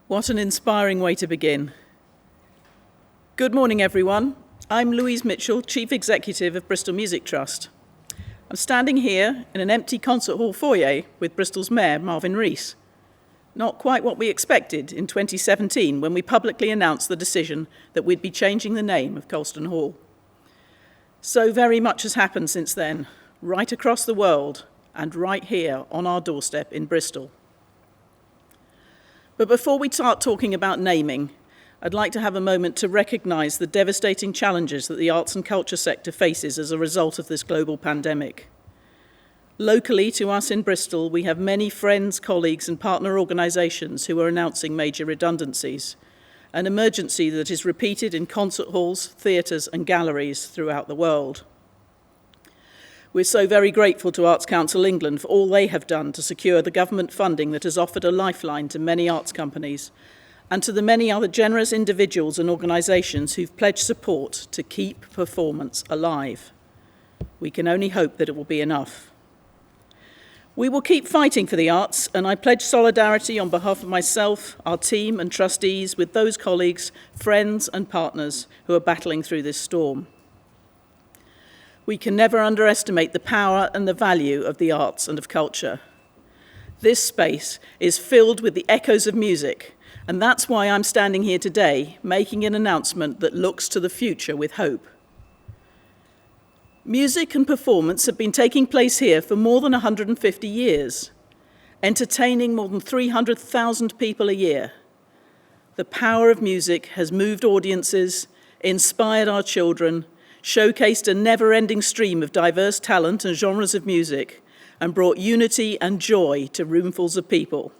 What an inspiring way to begin. Good morning, everyone. I'm Louise Mitchell, Chief Executive of Bristol Music Trust. I'm standing here in an empty concert hall foyer with Bristol's Mayor, Marvin Rees. Not quite what we expected in 2017 when we publicly announced the decision that we'd be changing the name of Colston Hall. So very much has happened since then, right across the world and right here on our doorstep in Bristol. But before we start talking about naming, I'd like to have a moment to recognise the devastating challenges that the arts and culture sector faces as a result of this global pandemic. Locally to us in Bristol, we have many friends, colleagues and partner organisations who are announcing major redundancies, an emergency that is repeated in concert halls, theatres and galleries throughout the world. We're so very grateful to Arts Council England for all they have done to secure the government funding that has offered a lifeline to many arts companies and to the many other generous individuals and organisations who've pledged support to keep performance alive. We can only hope that it will be enough. We will keep fighting for the arts, and I pledge solidarity on behalf of myself, our team and trustees with those colleagues, friends and partners who are battling through this storm. We can never underestimate the power and the value of the arts and of culture. This space is filled with the echoes of music, and that's why I'm standing here today, making an announcement that looks to the future with hope. Music and performance have been taking place here for more than 150 years, entertaining more than 300,000 people a year. The power of music has moved audiences, inspired our children, showcased a never-ending stream of diverse talent and genres of music, and brought unity and joy to roomfuls of people.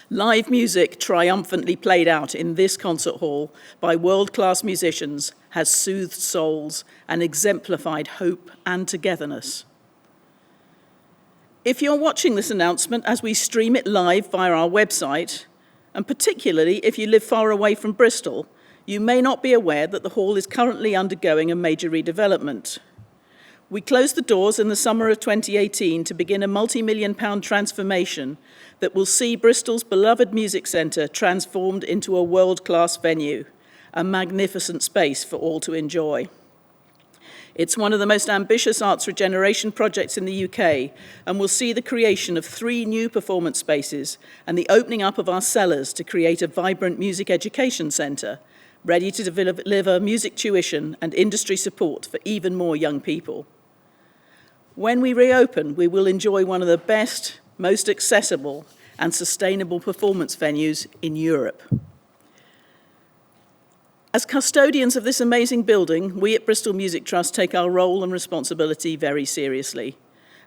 Live music triumphantly played out in this concert hall by world-class musicians has soothed souls and exemplified hope and togetherness. If you're watching this announcement as we stream it live via our website, and particularly if you live far away from Bristol, you may not be aware that the hall is currently undergoing a major redevelopment. We closed the doors in the summer of 2018 to begin a multi-million-pound transformation that will see Bristol's beloved music centre transformed into a world-class venue, a magnificent space for all to enjoy. It's one of the most ambitious arts regeneration projects in the UK and will see the creation of 3 new performance spaces and the opening up of our cellars to create a vibrant music education centre, ready to deliver music tuition and industry support for even more young people. When we reopen, we will enjoy one of the best, most accessible and sustainable performance venues in Europe. As custodians of this amazing building, we at Bristol Music Trust take our role and responsibility very seriously.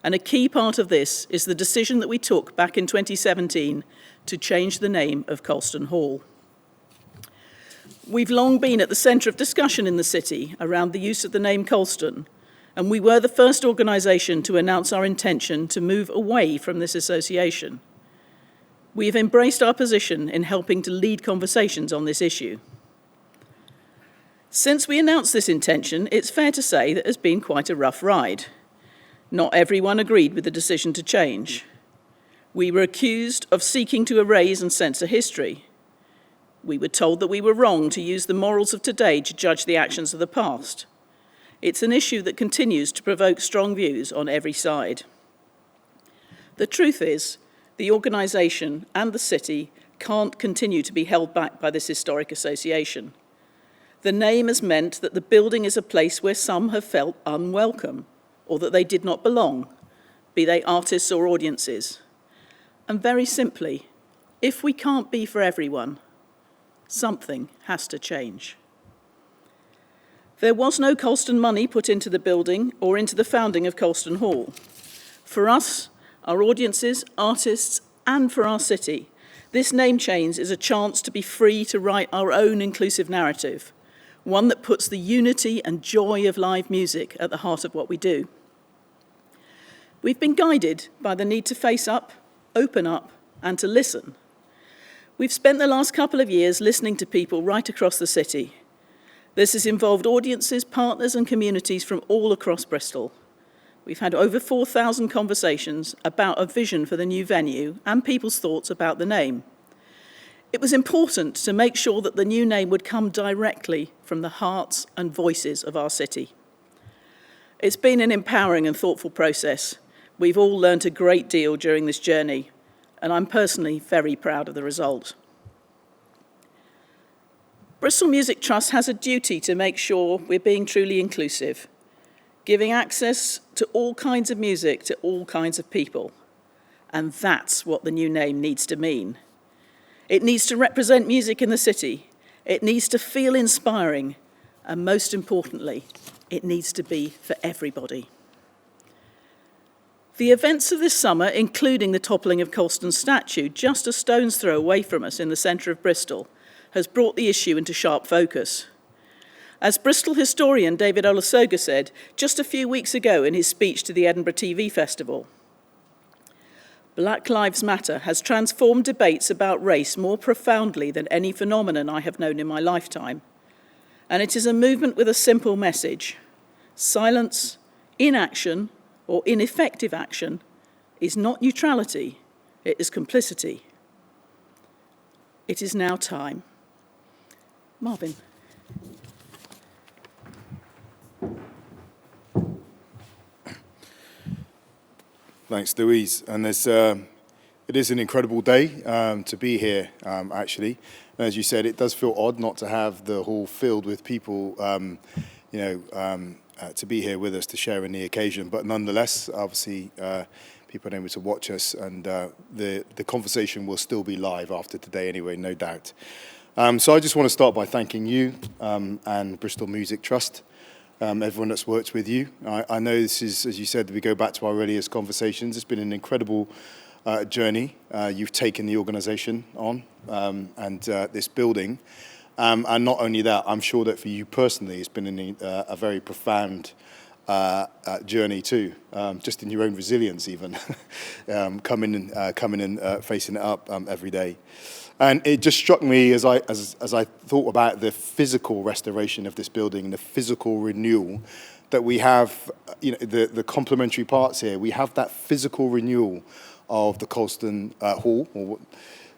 And a key part of this is the decision that we took back in 2017 to change the name of Colston Hall. We've long been at the centre of discussion in the city around the use of the name Colston, and we were the first organisation to announce our intention to move away from this association. We have embraced our position in helping to lead conversations on this issue. Since we announced this intention, it's fair to say that it has been quite a rough ride. Not everyone agreed with the decision to change. We were accused of seeking to erase and censor history. We were told that we were wrong to use the morals of today to judge the actions of the past. It's an issue that continues to provoke strong views on every side. The truth is, the organisation and the city can't continue to be held back by this historic association. The name has meant that the building is a place where some have felt unwelcome, or that they did not belong, be they artists or audiences. And very simply, if we can't be for everyone, something has to change. There was no Colston money put into the building or into the founding of Colston Hall. For us, our audiences, artists, and for our city, this name change is a chance to be free to write our own inclusive narrative, one that puts the unity and joy of live music at the heart of what we do. We've been guided by the need to face up, open up, and to listen. We've spent the last couple of years listening to people right across the city. This has involved audiences, partners, and communities from all across Bristol. We've had over 4,000 conversations about a vision for the new venue and people's thoughts about the name. It was important to make sure that the new name would come directly from the hearts and voices of our city. It's been an empowering and thoughtful process. We've all learnt a great deal during this journey, and I'm personally very proud of the result. Bristol Music Trust has a duty to make sure we're being truly inclusive, giving access to all kinds of music to all kinds of people. And that's what the new name needs to mean. It needs to represent music in the city. It needs to feel inspiring. And most importantly, it needs to be for everybody. The events of this summer, including the toppling of Colston's statue, just a stone's throw away from us in the centre of Bristol, has brought the issue into sharp focus. As Bristol historian David Olusoga said just a few weeks ago in his speech to the Edinburgh TV Festival, Black Lives Matter has transformed debates about race more profoundly than any phenomenon I have known in my lifetime. And it is a movement with a simple message. Silence, inaction, or ineffective action is not neutrality, it is complicity. It is now time. Marvin. Thanks, Louise. And it is an incredible day to be here, actually. And as you said, it does feel odd not to have the hall filled with people, to be here with us to share in the occasion. But nonetheless, obviously, people are able to watch us, and the conversation will still be live after today anyway, no doubt. So I just want to start by thanking you and Bristol Music Trust. Everyone that's worked with you. I know this is, as you said, we go back to our earliest conversations. It's been an incredible journey. You've taken the organisation on and this building. And not only that, I'm sure that for you personally, it's been a very profound journey too, just in your own resilience even, coming and facing it up every day. And it just struck me as I thought about the physical restoration of this building and the physical renewal that we have, the complementary parts here. We have that physical renewal of the Colston Hall, or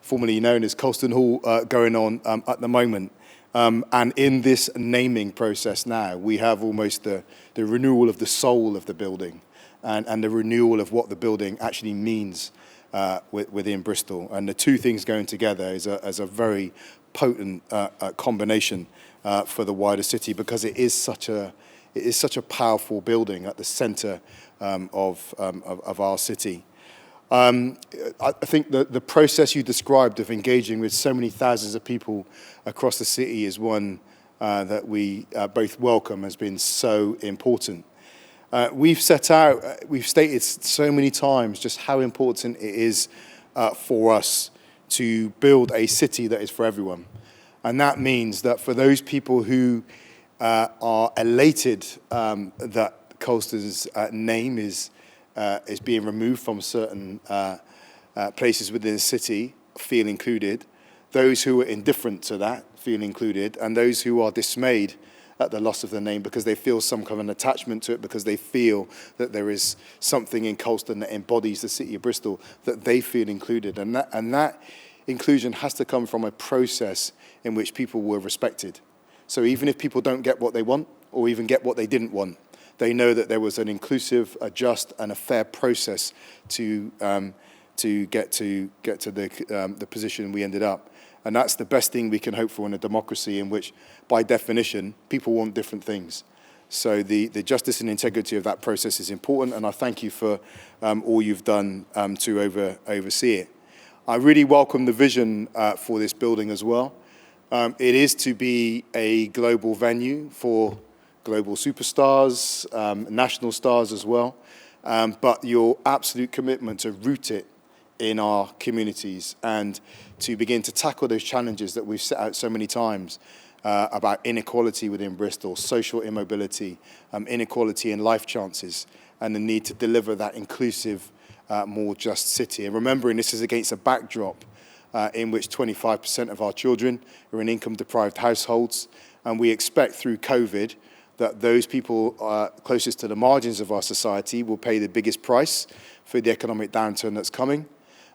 formerly known as Colston Hall, going on at the moment. And in this naming process now, we have almost the renewal of the soul of the building and the renewal of what the building actually means within Bristol. And the two things going together is a very potent combination for the wider city, because it is such a powerful building at the centre of our city. I think the process you described of engaging with so many thousands of people across the city is one that we both welcome, has been so important. We've stated so many times just how important it is for us to build a city that is for everyone. And that means that for those people who are elated that Colston's name is being removed from certain places within the city, feel included. Those who are indifferent to that feel included, and those who are dismayed at the loss of the name because they feel some kind of an attachment to it, because they feel that there is something in Colston that embodies the city of Bristol, that they feel included. And that inclusion has to come from a process in which people were respected. So even if people don't get what they want, or even get what they didn't want, they know that there was an inclusive, a just, and a fair process to get to the position we ended up. And that's the best thing we can hope for in a democracy in which, by definition, people want different things. So the justice and integrity of that process is important, and I thank you for all you've done to oversee it. I really welcome the vision for this building as well. It is to be a global venue for global superstars, national stars as well, but your absolute commitment to root it in our communities and to begin to tackle those challenges that we've set out so many times about inequality within Bristol, social immobility, inequality in life chances, and the need to deliver that inclusive, more just city. And remembering this is against a backdrop in which 25% of our children are in income-deprived households, and we expect through COVID that those people closest to the margins of our society will pay the biggest price for the economic downturn that's coming,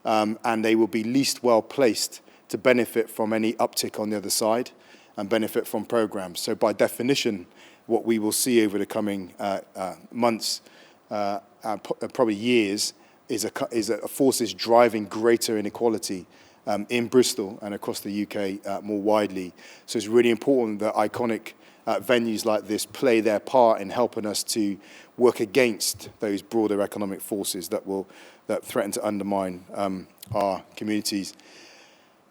and they will be least well placed to benefit from any uptick on the other side and benefit from programs. So by definition, what we will see over the coming months, probably years, is a forces driving greater inequality in Bristol and across the UK more widely. So it's really important that iconic venues like this play their part in helping us to work against those broader economic forces that threaten to undermine our communities.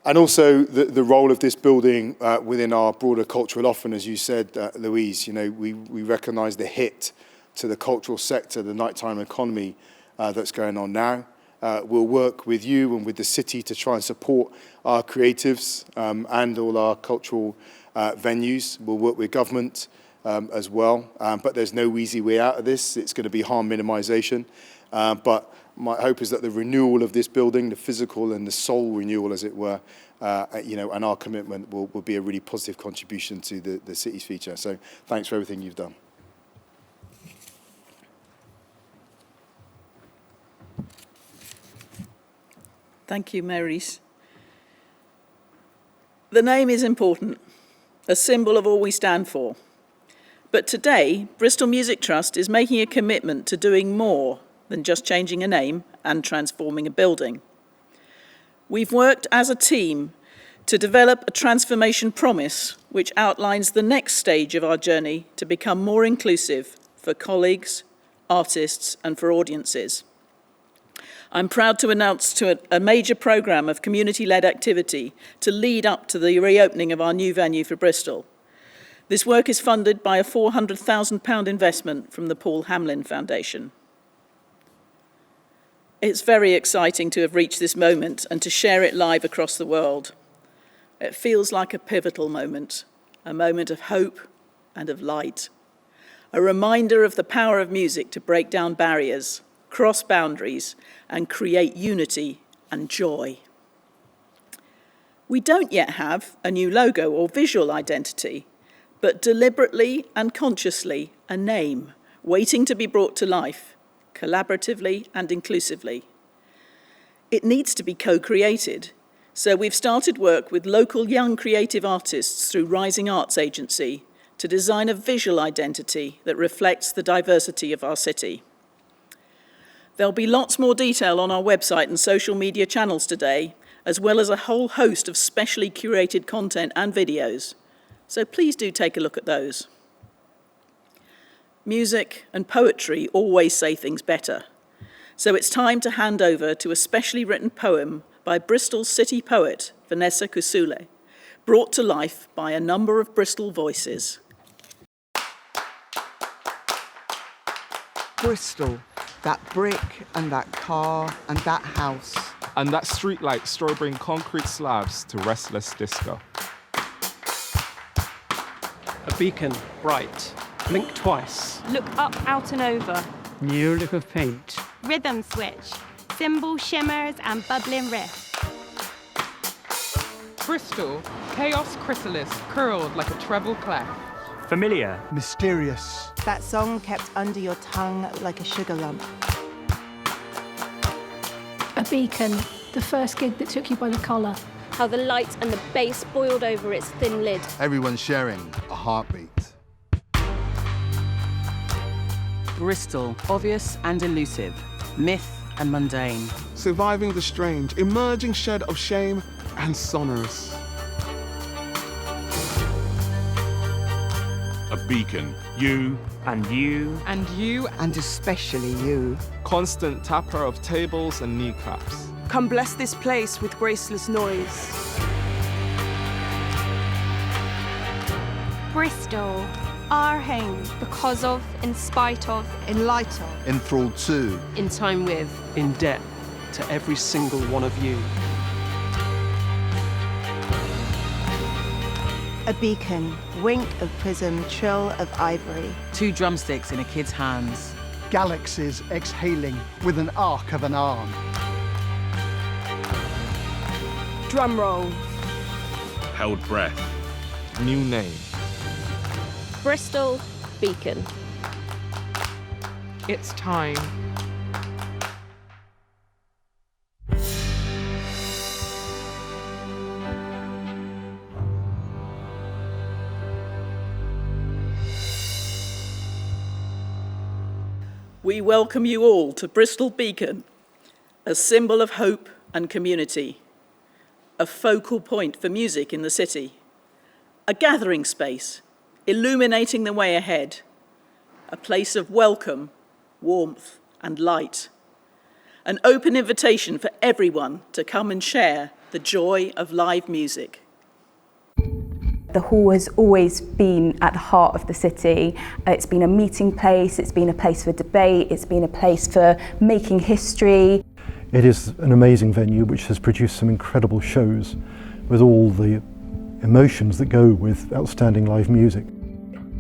And also the role of this building within our broader cultural offering, as you said, Louise. You know, we recognise the hit to the cultural sector, the nighttime economy that's going on now. We'll work with you and with the city to try and support our creatives and all our cultural venues. We'll work with government as well, but there's no easy way out of this. It's going to be harm minimisation. But my hope is that the renewal of this building, the physical and the soul renewal, as it were, and our commitment will be a really positive contribution to the city's future. So thanks for everything you've done. Thank you, Rees. The name is important, a symbol of all we stand for. But today, Bristol Music Trust is making a commitment to doing more than just changing a name and transforming a building. We've worked as a team to develop a transformation promise which outlines the next stage of our journey to become more inclusive for colleagues, artists, and for audiences. I'm proud to announce a major programme of community-led activity to lead up to the reopening of our new venue for Bristol. This work is funded by a £400,000 investment from the Paul Hamlyn Foundation. It's very exciting to have reached this moment and to share it live across the world. It feels like a pivotal moment, a moment of hope and of light, a reminder of the power of music to break down barriers, cross boundaries, and create unity and joy. We don't yet have a new logo or visual identity, but deliberately and consciously a name waiting to be brought to life, collaboratively and inclusively. It needs to be co-created, so we've started work with local young creative artists through Rising Arts Agency to design a visual identity that reflects the diversity of our city. There'll be lots more detail on our website and social media channels today, as well as a whole host of specially curated content and videos. So please do take a look at those. Music and poetry always say things better. So it's time to hand over to a specially written poem by Bristol's city poet, Vanessa Kusule, brought to life by a number of Bristol voices. Bristol, that brick and that car and that house. And that streetlight strawberrying concrete slabs to restless disco. A beacon, bright, blink twice. Look up, out and over. New look of paint. Rhythm switch. Cymbal shimmers and bubbling riff. Bristol, chaos chrysalis curled like a treble clef. Familiar. Mysterious. That song kept under your tongue like a sugar lump. A beacon, the first gig that took you by the collar. How the light and the bass boiled over its thin lid. Everyone sharing a heartbeat. Bristol, obvious and elusive, myth and mundane. Surviving the strange, emerging shed of shame and sonorous. A beacon, you. And you. And you. And especially you. Constant tapper of tables and kneecaps. Come bless this place with graceless noise. Bristol, our home. Because of, in spite of. In light of. Enthralled to. In time with. In debt to every single one of you. A beacon, wink of prism, trill of ivory. 2 drumsticks in a kid's hands. Galaxies exhaling with an arc of an arm. Drum roll. Held breath. New name. Bristol Beacon. It's time. We welcome you all to Bristol Beacon, a symbol of hope and community, a focal point for music in the city, a gathering space, illuminating the way ahead, a place of welcome, warmth and light, an open invitation for everyone to come and share the joy of live music. The hall has always been at the heart of the city. It's been a meeting place, it's been a place for debate, it's been a place for making history. It is an amazing venue which has produced some incredible shows with all the emotions that go with outstanding live music.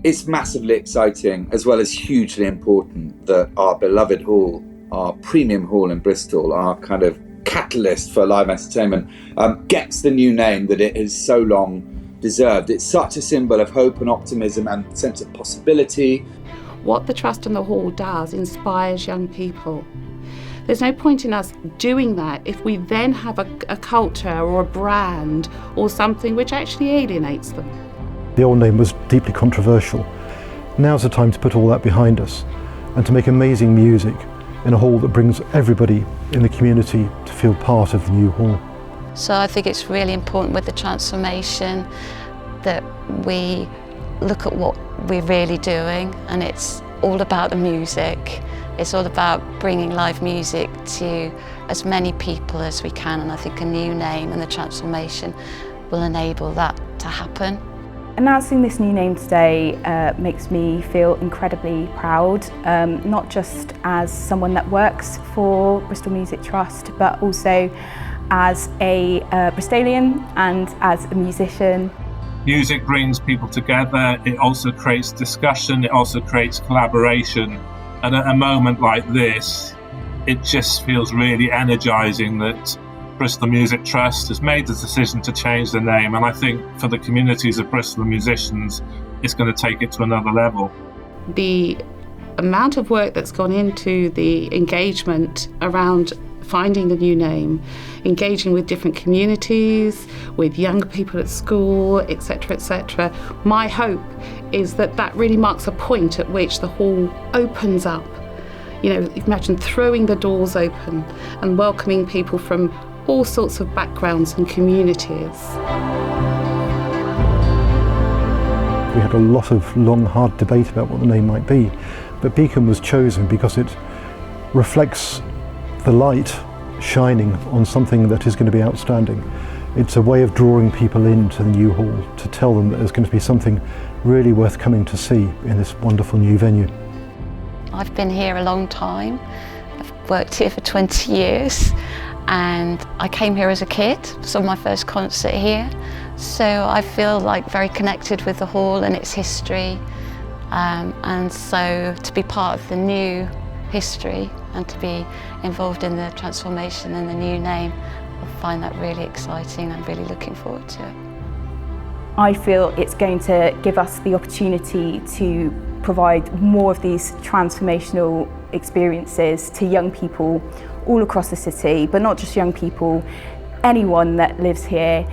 It's massively exciting as well as hugely important that our beloved hall, our premium hall in Bristol, our kind of catalyst for live entertainment, gets the new name that it has so long deserved. It's such a symbol of hope and optimism and sense of possibility. What the Trust and the Hall does inspires young people. There's no point in us doing that if we then have a culture or a brand or something which actually alienates them. The old name was deeply controversial. Now's the time to put all that behind us and to make amazing music in a hall that brings everybody in the community to feel part of the new hall. So I think it's really important with the transformation that we look at what we're really doing, and it's all about the music. It's all about bringing live music to as many people as we can, and I think a new name and the transformation will enable that to happen. Announcing this new name today makes me feel incredibly proud, not just as someone that works for Bristol Music Trust, but also as a Bristolian and as a musician. Music brings people together, it also creates discussion, it also creates collaboration. And at a moment like this, it just feels really energising that Bristol Music Trust has made the decision to change the name. And I think for the communities of Bristol musicians, it's going to take it to another level. The amount of work that's gone into the engagement around finding the new name, engaging with different communities, with young people at school, etc., etc. My hope is that that really marks a point at which the hall opens up. You know, imagine throwing the doors open and welcoming people from all sorts of backgrounds and communities. We had a lot of long, hard debate about what the name might be, but Beacon was chosen because it reflects the light shining on something that is going to be outstanding. It's a way of drawing people into the new hall to tell them that there's going to be something really worth coming to see in this wonderful new venue. I've been here a long time. I've worked here for 20 years and I came here as a kid, saw my first concert here. So I feel like very connected with the hall and its history. And so to be part of the new history and to be involved in the transformation and the new name, I find that really exciting. I'm really looking forward to it. I feel it's going to give us the opportunity to provide more of these transformational experiences to young people all across the city, but not just young people, anyone that lives here.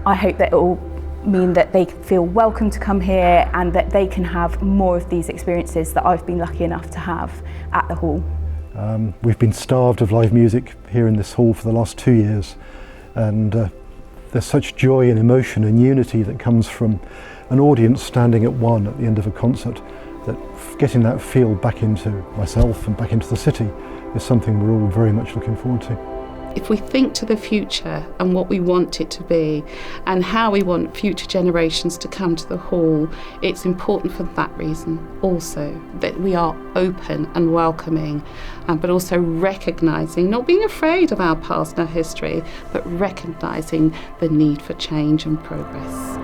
I hope that it will mean that they feel welcome to come here and that they can have more of these experiences that I've been lucky enough to have at the hall. We've been starved of live music here in this hall for the last 2 years, and there's such joy and emotion and unity that comes from an audience standing at one at the end of a concert, that getting that feel back into myself and back into the city is something we're all very much looking forward to. If we think to the future and what we want it to be and how we want future generations to come to the hall, it's important for that reason also, that we are open and welcoming, but also recognising, not being afraid of our past and our history, but recognising the need for change and progress.